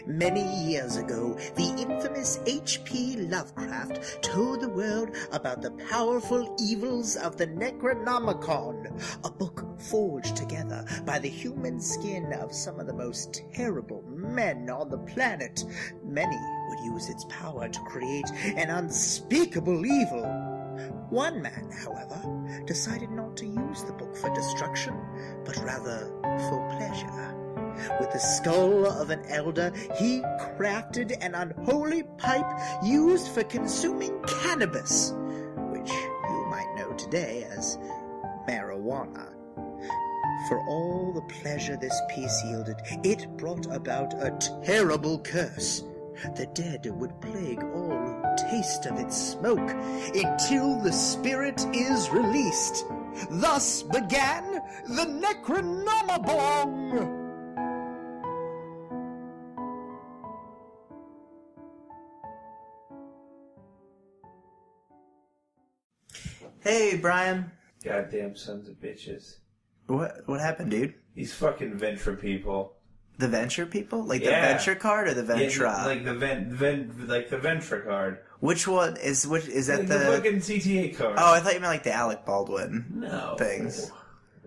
Many years ago, the infamous H.P. Lovecraft told the world about the powerful evils of the Necronomicon, a book forged together by the human skin of some of the most terrible men on the planet. Many would use its power to create an unspeakable evil. One man, however, decided not to use the book for destruction, but rather for pleasure. With the skull of an elder, he crafted an unholy pipe used for consuming cannabis, which you might know today as marijuana. For all the pleasure this piece yielded, it brought about a terrible curse. The dead would plague all who taste of its smoke until the spirit is released. Thus began the Necronomibong! Hey, Bryan. Goddamn sons of bitches. What happened, dude? These fucking Ventra people. The Venture people? Like the Venture card or the Ventra? Yeah, like the like the Ventra card. Which one is that like the fucking CTA card. Oh, I thought you meant like the Alec Baldwin things.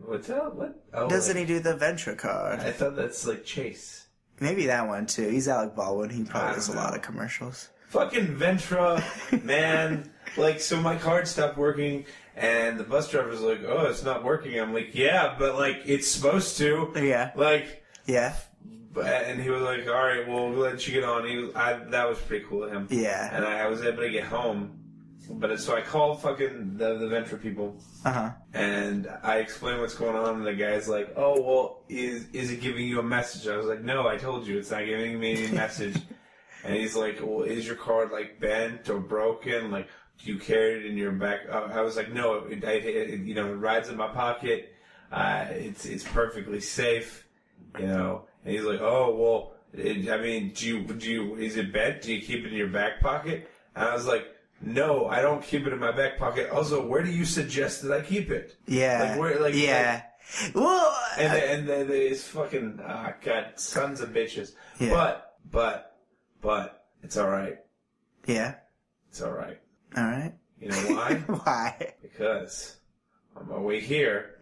What's that? What? Oh, doesn't he do the Venture card? I thought that's like Chase. Maybe that one too. He's Alec Baldwin. He probably does a lot of commercials. Fucking Ventra, man. Like, so my card stopped working, and the bus driver's like, "Oh, it's not working." I'm like, "Yeah, but like it's supposed to." Yeah. Like. Yeah. And he was like, "All right, well, we'll let you get on." That was pretty cool of him. Yeah. And I was able to get home, so I called fucking the Ventra people. And I explained what's going on, and the guy's like, "Oh, well, is it giving you a message?" I was like, "No, I told you, it's not giving me any message." And he's like, "Well, is your card like bent or broken? Like, do you carry it in your back?" I was like, "No, it rides in my pocket. It's perfectly safe, you know." And he's like, "Oh, well, do you, is it bent? Do you keep it in your back pocket?" And I was like, "No, I don't keep it in my back pocket. Also, where do you suggest that I keep it?" Yeah. Like, where, like, yeah. Well, and then it's fucking, God, sons of bitches. Yeah. But, it's alright. Yeah. It's alright. Alright. You know why? Why? Because on my way here,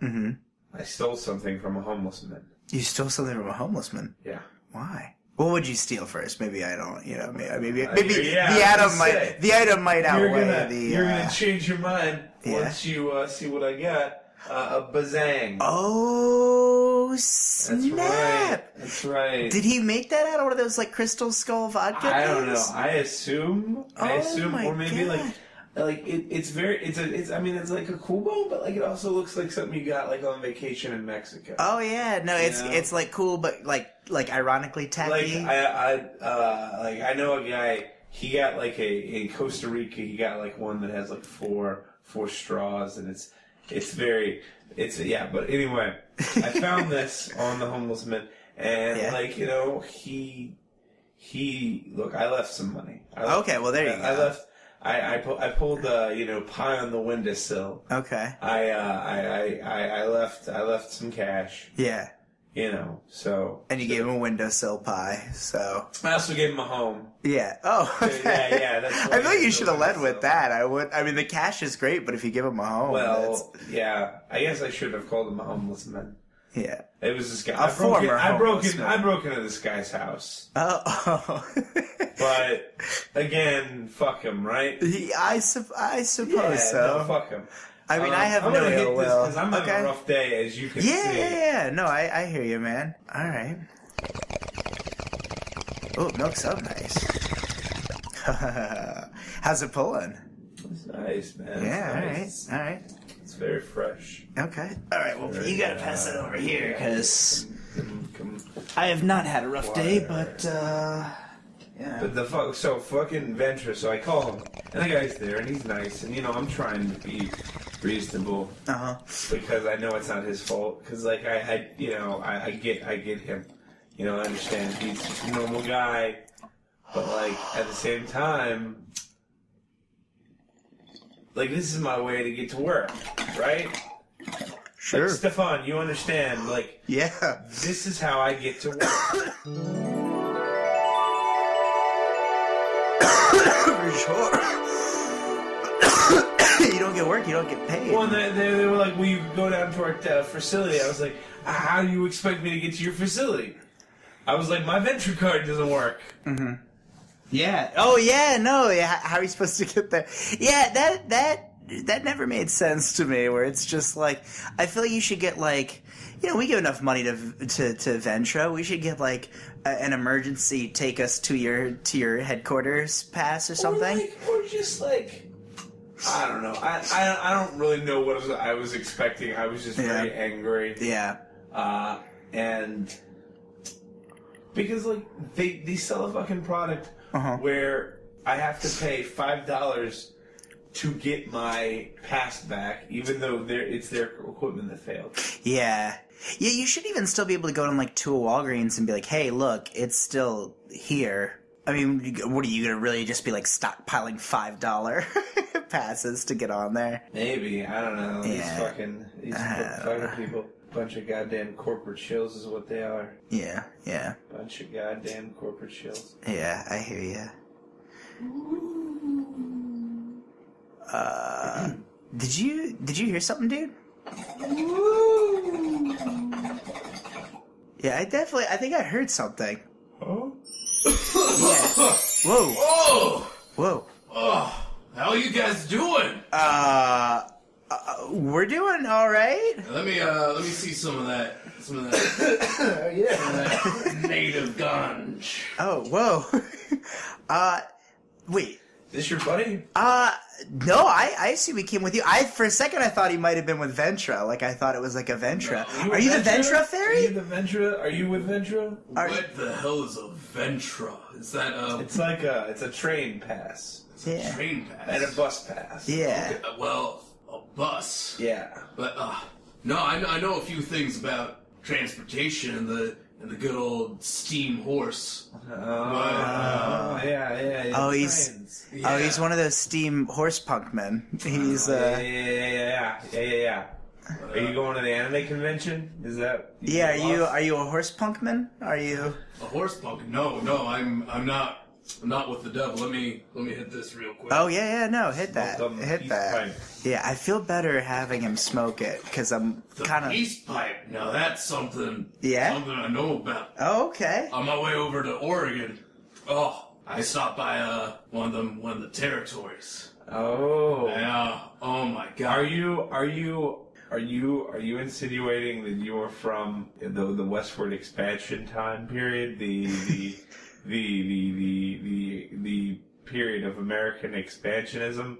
I stole something from a homeless man. You stole something from a homeless man? Yeah. Why? What would you steal first? Maybe I don't, maybe the item might outweigh You're gonna change your mind once you see what I got. A bazang. Oh, snap! That's right. Did he make that out of one of those like Crystal Skull vodka I don't things? know. I assume, or maybe God. it's like a kubo, but like it also looks like something you got like on vacation in Mexico. Oh yeah, no, it's like cool, but like ironically tacky. Like I know a guy. He got like in Costa Rica. He got like one that has like four straws, and it's But anyway, I found this on the homeless man, and he look. I left some money. Okay, well there you go. I pulled pie on the windowsill. Okay. I left some cash. Yeah. So. And you gave him a windowsill pie, so. I also gave him a home. Yeah. Oh, okay. Yeah. That's I feel like you should have led with that. I mean, the cash is great, but if you give him a home. Well, yeah. I guess I should have called him a homeless man. Yeah. It was this guy. I broke into this guy's house. Oh. But again, fuck him, right? I suppose so. No, fuck him. I mean, I have no ill will. Because I'm having a rough day, as you can see. Yeah. No, I hear you, man. All right. Oh, milk's up nice. How's it pulling? It's nice, man. Yeah, It's nice. all right. It's very fresh. Okay. All right, well, you gotta pass it over here, because I have not had a rough day, but, yeah. But fucking Ventra, so I call him, and the guy's there, and he's nice, and, I'm trying to be reasonable. Because I know it's not his fault, because, like, I get him. I understand he's just a normal guy, but, like, at the same time, like, this is my way to get to work, right? Sure. Like, Stefon, you understand, like, yeah. This is how I get to work. tour. You don't get work, you don't get paid. Well, they were like, "Will you go down to our facility?" I was like, "How do you expect me to get to your facility?" I was like, "My Venture card doesn't work." Mm-hmm. Yeah. Oh, yeah. No. Yeah. How are you supposed to get there? Yeah. That never made sense to me. Where it's just like, I feel like you should get like, we give enough money to Ventra. We should get like an emergency take us to your headquarters pass or something. Or just like. I don't know. I don't really know what I was expecting. I was just very angry. Yeah. And because like they sell a fucking product where I have to pay $5 to get my pass back, even though it's their equipment that failed. Yeah. Yeah, you should even still be able to go to a Walgreens and be like, hey, look, it's still here. I mean, what are you going to really just be like stockpiling $5 passes to get on there? Maybe. I don't know. These fucking people. Bunch of goddamn corporate shills is what they are. Yeah, yeah. Bunch of goddamn corporate shills. Yeah, I hear ya. Did you hear something, dude? Yeah, I think I heard something. Oh? Yeah. Whoa. Oh! Whoa. Oh, how are you guys doing? We're doing all right. Let me see some of that native ganj. Oh, whoa. Wait. Is this your buddy? No, I assume he came with you. For a second I thought he might have been with Ventra. Like, I thought it was like a Ventra. No, are you the Ventra fairy? Are you the Ventra? Are you with Ventra? What the hell is a Ventra? Is that It's like it's a train pass. Yeah. train pass? And a bus pass. Yeah. Okay, well, a bus. Yeah. But no, I know a few things about transportation and the good old steam horse. Yeah. Oh, he's one of those steam horse punk men. He's Yeah. Are you going to the anime convention? Is that? Yeah, are you a horse punk man? Are you a horse punk? No, I'm not. I'm not with the devil. Let me hit this real quick. Oh yeah, no, hit that. Hit that. Pipe. Yeah, I feel better having him smoke it because I'm kind of peace pipe. Now that's something. Yeah? Something I know about. Oh, okay. On my way over to Oregon, I stopped by one of the territories. Oh. Yeah. Oh my God. Are you insinuating that you are from the westward expansion time period, the period of American expansionism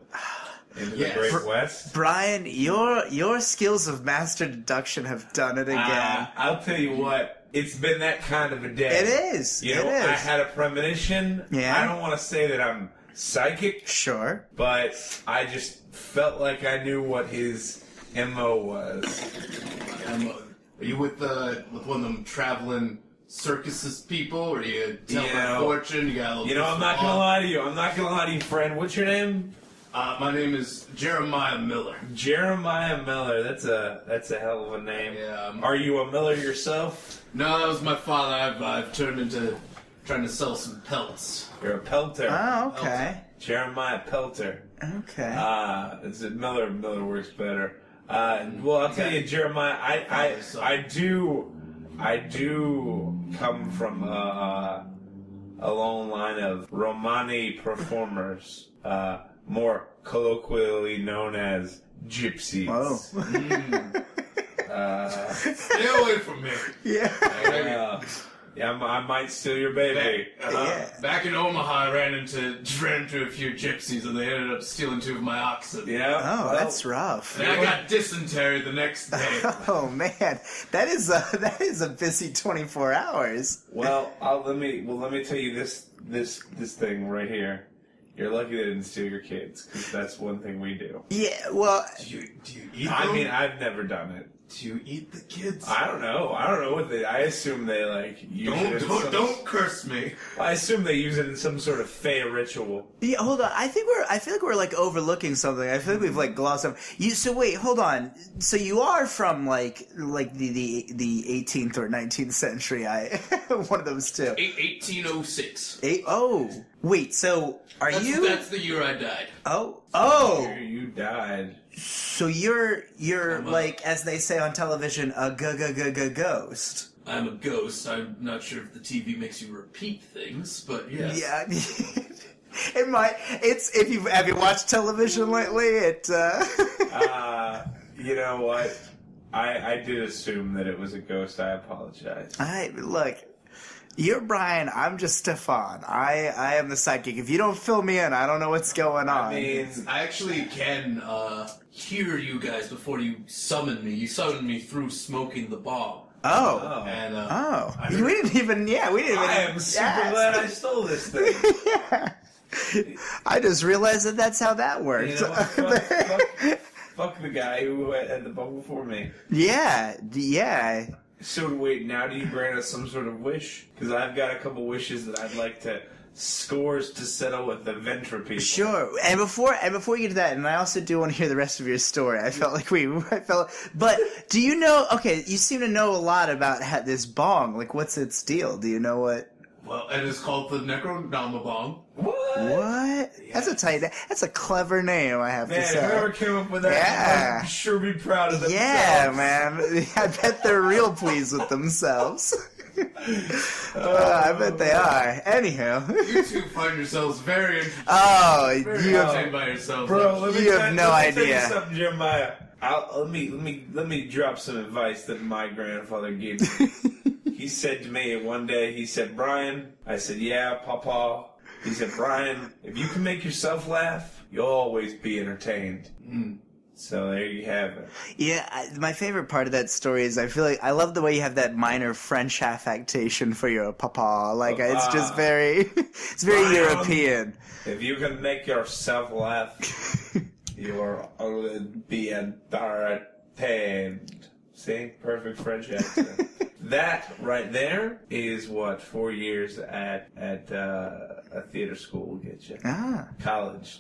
into the Great West? Bryan, your skills of master deduction have done it again. I'll tell you what, it's been that kind of a day. It is. You know, I had a premonition. Yeah. I don't want to say that I'm psychic. Sure. But I just felt like I knew what his MO was. Are you with one of them traveling circuses people, or you tell my fortune? You got a little. I'm not gonna lie to you. I'm not gonna lie to you, friend. What's your name? My name is Jeremiah Miller. Jeremiah Miller. That's a hell of a name. Yeah. Are you a Miller yourself? No, that was my father. I've turned into trying to sell some pelts. You're a pelter. Oh, okay. Jeremiah Pelter. Okay. It's Miller. Miller works better. Well, I'll tell you, Jeremiah. I do come from a long line of Romani performers, more colloquially known as gypsies. Whoa. Stay away from me. Yeah. I might steal your baby. Back in Omaha, I ran into a few gypsies, and they ended up stealing 2 of my oxen. Yeah. Oh, that's rough. And I got dysentery the next day. Oh man, that is a busy 24 hours. Well, let me tell you this thing right here. You're lucky they didn't steal your kids, because that's one thing we do. Yeah. Well, Do you eat them? I mean, I've never done it. Do you eat the kids? I don't know what they. I assume they use it. Don't curse me. I assume they use it in some sort of fey ritual. Yeah, hold on. I feel like we're overlooking something. I feel like we've glossed over. So wait, hold on. So you are from the 18th or 19th century? One of those two. 1806. Wait. So you? That's the year I died. Oh. You died. So you're as they say on television, a ghost. I'm a ghost. I'm not sure if the TV makes you repeat things, but yes. Yeah. It might. Have you watched television lately? You know what? I did assume that it was a ghost. I apologize. Look. You're Bryan, I'm just Stefon. I am the psychic. If you don't fill me in, I don't know what's going on. I mean, I actually can hear you guys before you summon me. You summoned me through smoking the bomb. Oh. And, we didn't even. I am super glad I stole this thing. Yeah. I just realized that's how that works. You know, fuck the guy who had the bomb before me. Yeah. So wait, now do you grant us some sort of wish? Because I've got a couple wishes that I'd like to scores to settle with the Ventra people. Sure. And before we get to that, and I also do want to hear the rest of your story. But do you know? Okay, you seem to know a lot about this bong. What's its deal? Do you know what? Well, it is called the Necronomibong. What? Yeah. That's a clever name, I have to say. Whoever came up with that, I'm sure be proud of themselves. Yeah, man. I bet they're real pleased with themselves. I bet they are. Anyhow. You two find yourselves very interesting. You have by yourselves. Bro, you have no idea. Let me tell you something, Jeremiah. Let me drop some advice that my grandfather gave me. He said to me one day, he said, Bryan. I said, yeah, Papa. He said, Bryan, if you can make yourself laugh, you'll always be entertained. So there you have it. Yeah, my favorite part of that story is I love the way you have that minor French affectation for your Papa. It's just it's very Bryan, European. If you can make yourself laugh, you'll be entertained. See? Perfect French accent. That right there is what 4 years at a theater school will get you. College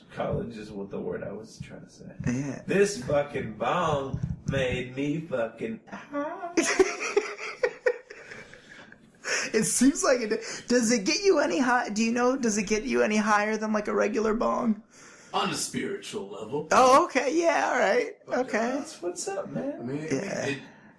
is what the word I was trying to say. Yeah. This fucking bong made me fucking. It seems like it. Does it get you any high? Do you know? Does it get you any higher than a regular bong? On a spiritual level. Oh, okay. Yeah. All right. Okay. What's up, man? I mean,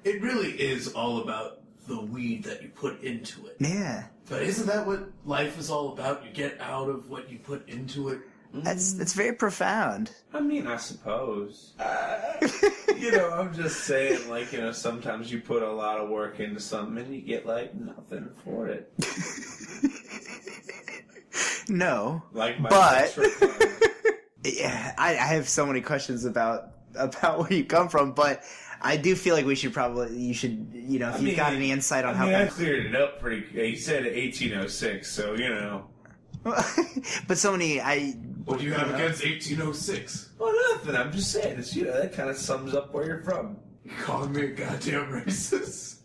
it really is all about the weed that you put into it. Yeah. But isn't that what life is all about? You get out of what you put into it. That's very profound. I mean, I suppose. I'm just saying, sometimes you put a lot of work into something and you get, nothing for it. No. But... yeah, I have so many questions about where you come from, but... I do feel like you should, if you've got any insight on how... I cleared it up pretty... He said 1806, so, But so many... What do you have against 1806? Well, nothing. I'm just saying. It's, that kind of sums up where you're from. You calling me a goddamn racist?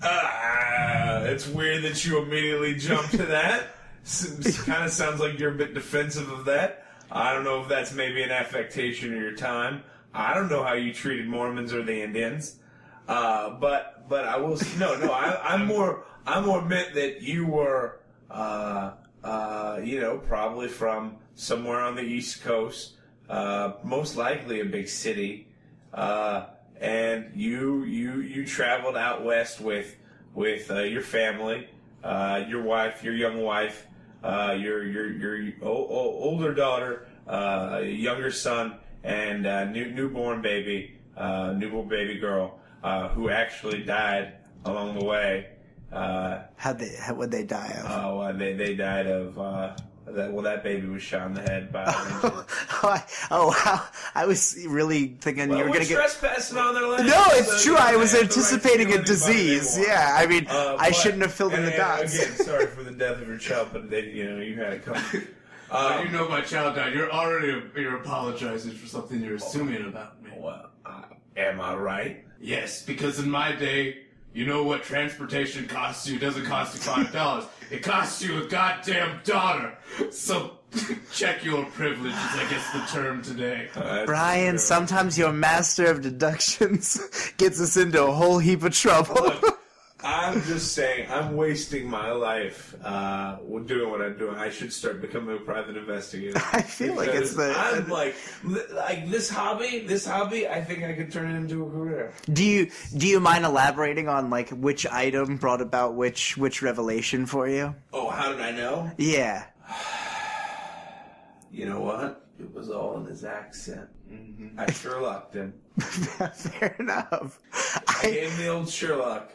It's weird that you immediately jump to that. It kind of sounds like you're a bit defensive of that. I don't know if that's maybe an affectation of your time. I don't know how you treated Mormons or the Indians, but I will. I'm more meant that you were, probably from somewhere on the East Coast, most likely a big city, and you traveled out west with your family, your wife, your young wife, your older daughter, younger son. And newborn baby girl, who actually died along the way. What'd they die of? They died of that baby was shot in the head by a ranger. Wow! I was really thinking you were going to get trespassing on their land. No, it's true. I was anticipating a disease. Yeah, I mean, I shouldn't have filled in the dots. Again, sorry for the death of your child, but you had it coming. My child died. You're apologizing for something you're assuming about me. Well, Am I right? Yes, because in my day, you know what transportation costs you? It doesn't cost you $5. It costs you a goddamn daughter. So check your privilege, is I guess the term today. Bryan, sometimes your master of deductions gets us into a whole heap of trouble. Look, I'm just saying, I'm wasting my life doing what I'm doing. I should start becoming a private investigator. I feel like it's the... I'm like this hobby, I think I could turn it into a career. Do you mind elaborating on, like, which item brought about which revelation for you? Oh, how did I know? Yeah. You know what? It was all in his accent. Mm-hmm. I Sherlocked him. Fair enough. I gave him the old Sherlock.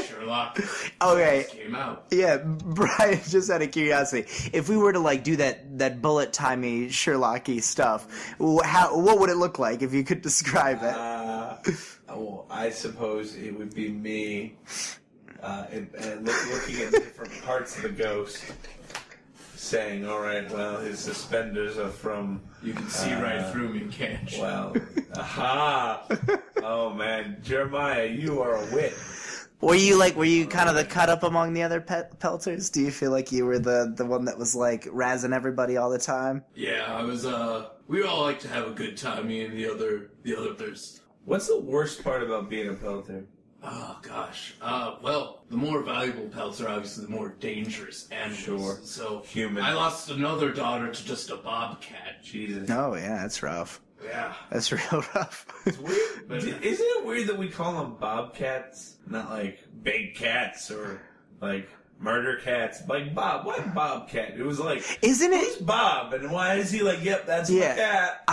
Sherlock. Okay. Came out. Yeah, Bryan, just out of curiosity, if we were to like do that bullet timey Sherlocky stuff, what would it look like if you could describe it? Well, I suppose it would be me looking at different parts of the ghost, saying, "All right, well, his suspenders are from." You can see right through me, can't you? Well, aha! Oh man, Jeremiah, you are a wit. Were you kind of the cut up among the other pelters? Do you feel like you were the one that was like razzing everybody all the time? Yeah, I was. We all like to have a good time. Me and the others. What's the worst part about being a pelter? Oh gosh. Well, the more valuable pelts are obviously the more dangerous animals. Sure. So Human. I lost another daughter to just a bobcat. Jesus. Oh yeah, that's rough. Yeah. That's real rough. It's weird. But isn't it weird that we call them bobcats, not like big cats or like murder cats? Like Bob, why bobcat? It was like, isn't who's it Bob, and why is he like, yep, that's my cat?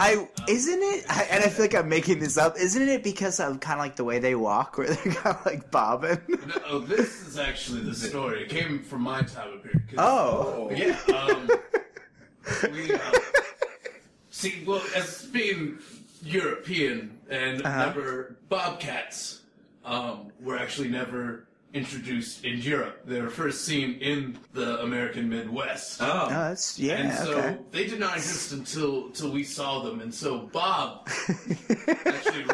Isn't it? And I feel like I'm making this up. Isn't it because of kind of like the way they walk, where they're kind of like bobbing? No, this is actually the story. It came from my time up here. Oh, yeah. We see, well, as being European and never bobcats were actually never introduced in Europe. They were first seen in the American Midwest. Oh, that's And so they did not exist until we saw them. And so Bob, actually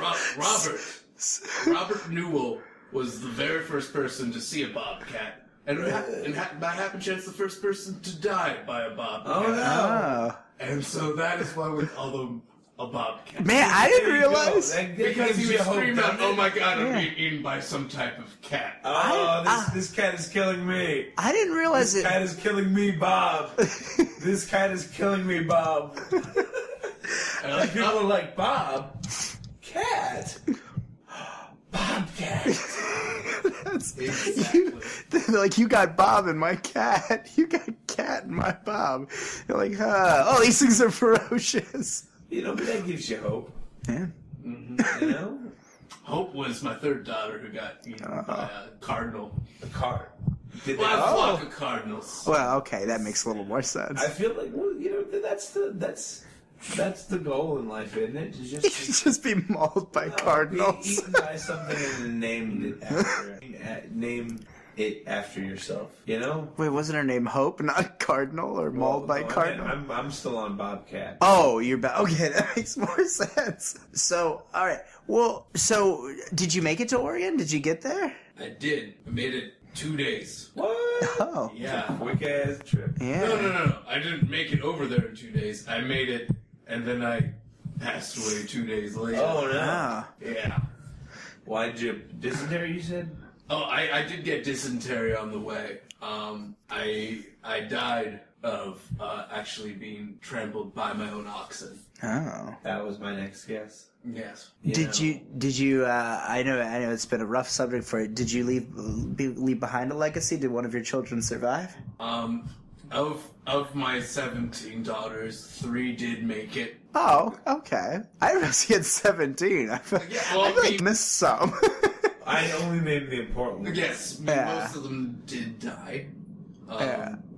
Robert Newell was the very first person to see a bobcat. And by happen chance, the first person to die by a bobcat. Oh, no. And so that is why we call them a bobcat. Man, I didn't realize. Because he was screaming out, "Oh my God, I'm being eaten by some type of cat." Oh, this cat is killing me. I didn't realize This cat is killing me, Bob. This cat is killing me, Bob. And like, people are like, Bob? Cat? Bobcat. That's Exactly. like, you got Bob and my cat. You got cat and my Bob. You're like, oh, these things are ferocious. You know, but that gives you hope. Yeah. Mm-hmm. You know? Hope was my third daughter who got eaten by a cardinal. A car. A flock of cardinals. Well, okay, that makes a little more sense. I feel like, well, you know, that's the goal in life, isn't it? To just be mauled by cardinals. Be eaten by something and then name it after yourself. You know? Wait, wasn't her name Hope, not Cardinal, or mauled by Cardinal? I'm still on Bobcat. Oh, you're back. Okay, that makes more sense. So, all right. Well, so did you make it to Oregon? Did you get there? I did. I made it 2 days. What? Oh. Yeah. Quick ass trip. Yeah. No. I didn't make it over there in 2 days. I made it, and then I passed away 2 days later. Oh, no. Ah. Yeah. Why'd you... Dysentery, you said? Oh, I did get dysentery on the way. I died of actually being trampled by my own oxen. Oh. That was my next guess. Yes. Did you I know it's been a rough subject for you. Did you leave behind a legacy? Did one of your children survive? Of my 17 daughters, 3 did make it. Oh, okay. I didn't realize he had 17. I feel like missed some. I only named the important ones. Yes, most of them did die.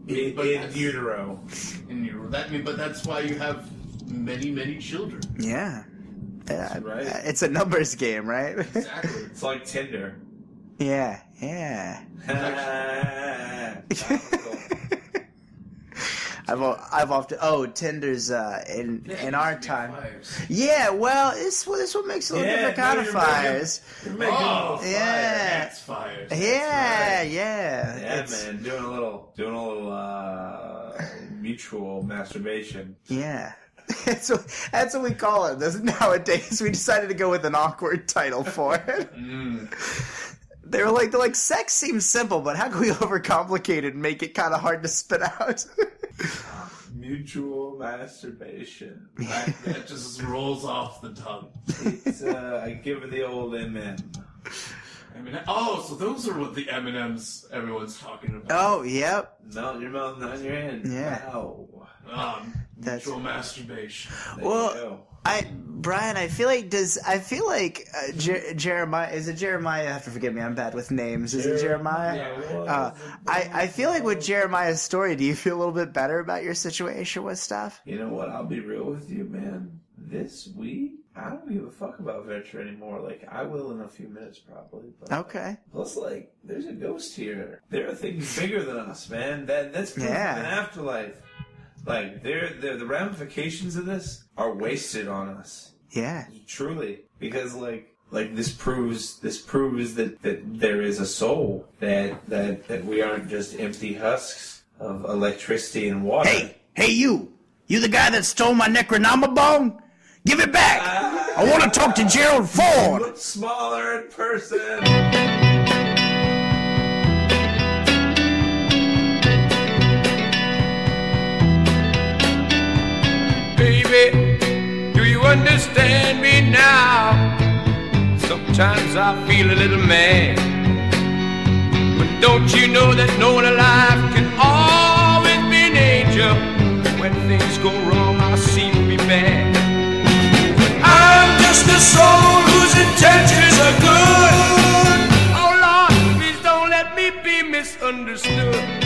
In utero. In utero. But that's why you have many, many children. Yeah. Yeah, right. It's a numbers game, right? Exactly. It's like Tinder. Yeah. I've often Tinder's in our time. Fires. Yeah, well, this what makes it a little different kind of fires. That's fires. Yeah, man, doing a little mutual masturbation. Yeah. That's what we call it nowadays. We decided to go with an awkward title for it. They're like, sex seems simple, but how can we overcomplicate it and make it kind of hard to spit out? Mutual masturbation. That just rolls off the tongue. It's I give her the old M&M. So those are what the M&Ms everyone's talking about. Oh, yep. Melt your mouth, not your hand. Yeah. Wow. Mutual masturbation. Bryan, I feel like Jeremiah, is it Jeremiah? You have to forgive me, I'm bad with names. Is it Jeremiah? Yeah, I feel like with Jeremiah's story, do you feel a little bit better about your situation with stuff? You know what? I'll be real with you, man. This week, I don't give a fuck about Venture anymore. Like, I will in a few minutes, probably. But, okay. Plus, like, there's a ghost here. There are things bigger than us, man. That's proof of an afterlife. Like, the ramifications of this are wasted on us. Yeah. Truly. Because, like this proves that there is a soul, that we aren't just empty husks of electricity and water. Hey, you the guy that stole my Necronomibong? Give it back! I want to talk to Gerald Ford! Look smaller in person! Baby, do you understand me now? Sometimes I feel a little mad, but don't you know that no one alive can always be an angel? When things go wrong, I seem to be bad. I'm just a soul whose intentions are good. Oh Lord, please don't let me be misunderstood.